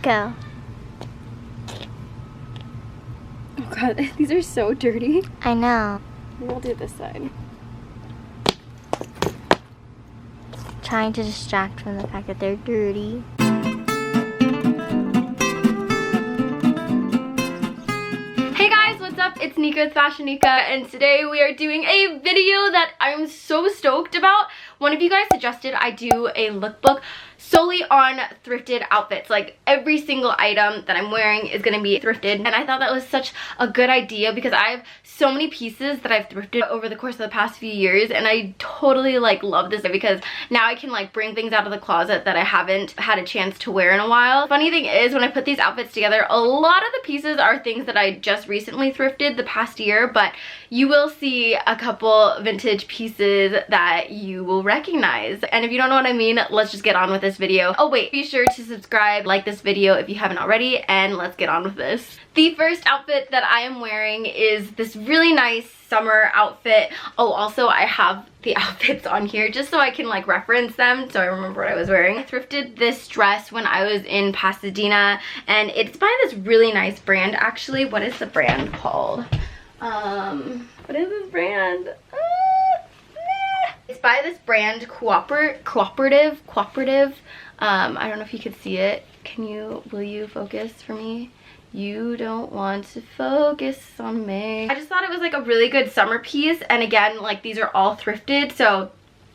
Nico. Oh god, these are so dirty. I know. We'll do this side. Trying to distract from the fact that they're dirty. Hey guys, what's up? It's Nika with Fashion Nika, and today we are doing a video that I'm so stoked about. One of you guys suggested I do a lookbook solely on thrifted outfits. Like every single item that I'm wearing is gonna be thrifted, and I thought that was such a good idea because I have so many pieces that I've thrifted over the course of the past few years, and I totally like love this because now I can like bring things out of the closet that I haven't had a chance to wear in a while. Funny thing is, when I put these outfits together, a lot of the pieces are things that I just recently thrifted the past year, but you will see a couple vintage pieces that you will recognize. And if you don't know what I mean, let's just get on with this video. Oh wait, be sure to subscribe, like this video if you haven't already, and let's get on with this. The first outfit that I am wearing is this really nice summer outfit. Oh, also I have the outfits on here just so I can like reference them so I remember what I was wearing. I thrifted this dress when I was in Pasadena, and it's by this really nice brand actually. What is the brand called? What is this brand? It's by this brand Cooperative. I don't know if you could see it. Will you focus for me? You don't want to focus on me. I just thought it was like a really good summer piece, and again, like these are all thrifted, so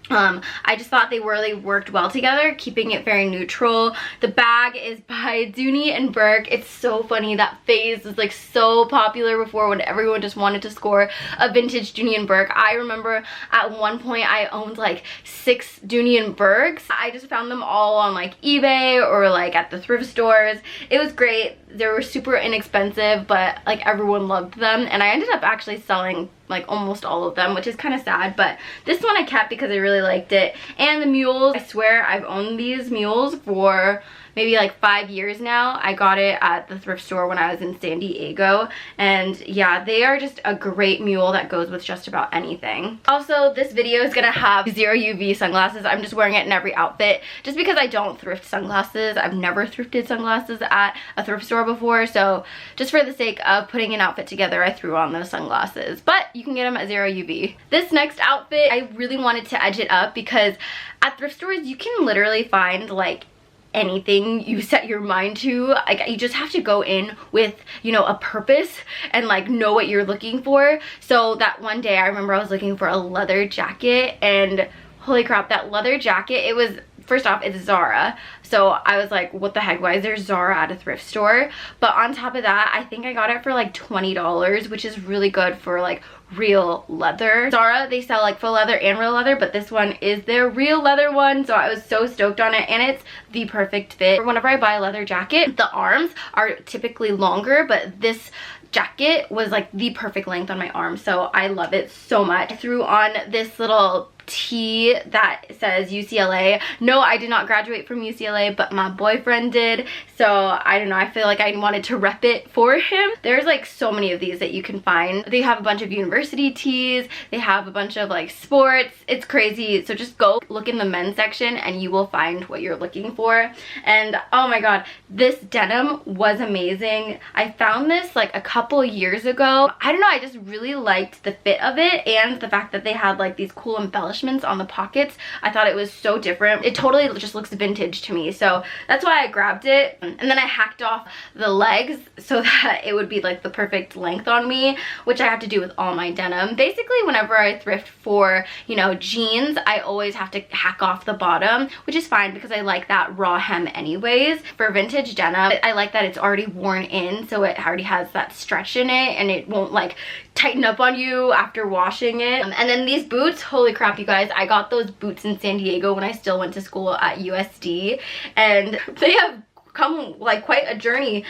I just thought they really worked well together, keeping it very neutral. The bag is by Dooney and Burke. It's so funny, that phase was like so popular before when everyone just wanted to score a vintage Dooney and Burke. I remember at one point I owned like 6 Dooney and Burkes. I just found them all on like eBay or like at the thrift stores. It was great. They were super inexpensive, but like everyone loved them, and I ended up actually selling like almost all of them, which is kind of sad, but this one I kept because I really liked it. And the mules, I swear I've owned these mules for maybe like 5 years now. I got it at the thrift store when I was in San Diego, and yeah, they are just a great mule that goes with just about anything. Also, this video is gonna have 0 UV sunglasses. I'm just wearing it in every outfit just because I don't thrift sunglasses. I've never thrifted sunglasses at a thrift store before, so just for the sake of putting an outfit together, I threw on those sunglasses, but you can get them at 0 UV. This next outfit, I really wanted to edge it up because at thrift stores you can literally find like anything you set your mind to. Like, you just have to go in with, you know, a purpose and like know what you're looking for. So that one day I remember I was looking for a leather jacket, and holy crap, that leather jacket, it was, first off, it's Zara, so I was like, what the heck, why is there Zara at a thrift store? But on top of that, I think I got it for like $20, which is really good for like real leather. Zara, they sell like faux leather and real leather, but this one is their real leather one, so I was so stoked on it, and it's the perfect fit. Whenever I buy a leather jacket, the arms are typically longer, but this jacket was like the perfect length on my arm, so I love it so much. I threw on this little tee that says UCLA. No, I did not graduate from UCLA, but my boyfriend did, so I don't know, I feel like I wanted to rep it for him. There's like so many of these that you can find. They have a bunch of university tees, they have a bunch of like sports, it's crazy. So just go look in the men's section and you will find what you're looking for. And oh my god, this denim was amazing. I found this like a couple years ago. I don't know, I just really liked the fit of it and the fact that they had like these cool embellishments on the pockets. I thought it was so different. It totally just looks vintage to me, so that's why I grabbed it. And then I hacked off the legs so that it would be like the perfect length on me, which I have to do with all my denim. Basically, whenever I thrift for, you know, jeans, I always have to hack off the bottom, which is fine because I like that raw hem anyways. For vintage denim, I like that it's already worn in, so it already has that stretch in it and it won't like tighten up on you after washing it. And then these boots, holy crap, you guys, I got those boots in San Diego when I still went to school at USD, and they have come like quite a journey.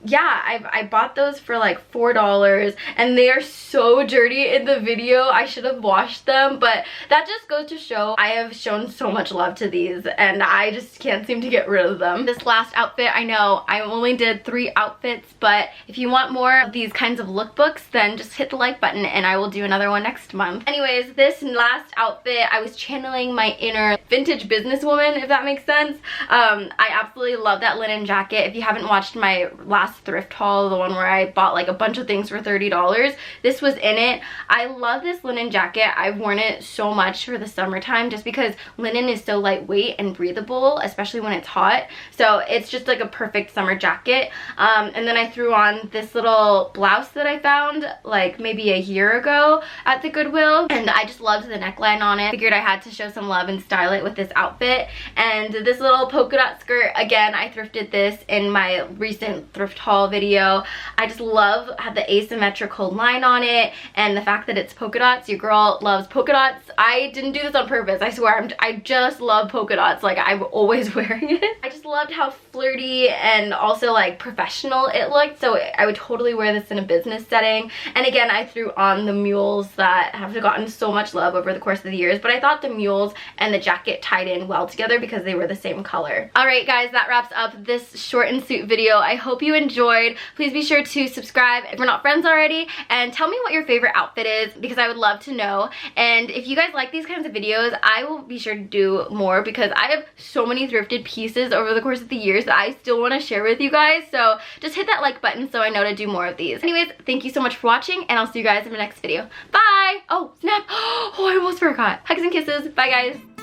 yeah, I bought those for like $4 and they are so dirty in the video. I should have washed them, but that just goes to show I have shown so much love to these and I just can't seem to get rid of them. This last outfit, I know I only did 3 outfits, but if you want more of these kinds of lookbooks, then just hit the like button and I will do another one next month. Anyways, this last outfit, I was channeling my inner vintage businesswoman, if that makes sense. I absolutely love that linen jacket. If you haven't watched my last thrift haul, the one where I bought like a bunch of things for $30, this was in it. I love this linen jacket. I've worn it so much for the summertime just because linen is so lightweight and breathable, especially when it's hot. So it's just like a perfect summer jacket. And then I threw on this little blouse that I found like maybe a year ago at the Goodwill, and I just loved the neckline on it. Figured I had to show some love and style it with this outfit. And this little polka dot skirt, again, I thrifted this in my recent thrift haul video. I just love how the asymmetrical line on it and the fact that it's polka dots. Your girl loves polka dots. I didn't do this on purpose, I swear. I just love polka dots. Like, I'm always wearing it. I just loved how flirty and also like professional it looked, so I would totally wear this in a business setting. And again, I threw on the mules that have gotten so much love over the course of the years, but I thought the mules and the jacket tied in well together because they were the same color. Alright guys, that wraps up this short and sweet video. I hope you enjoyed. Please be sure to subscribe if we're not friends already, and tell me what your favorite outfit is because I would love to know. And if you guys like these kinds of videos, I will be sure to do more because I have so many thrifted pieces over the course of the years that I still want to share with you guys. So just hit that like button so I know to do more of these. Anyways, thank you so much for watching and I'll see you guys in the next video. Bye! Oh, snap! Oh, I almost forgot. Hugs and kisses. Bye guys.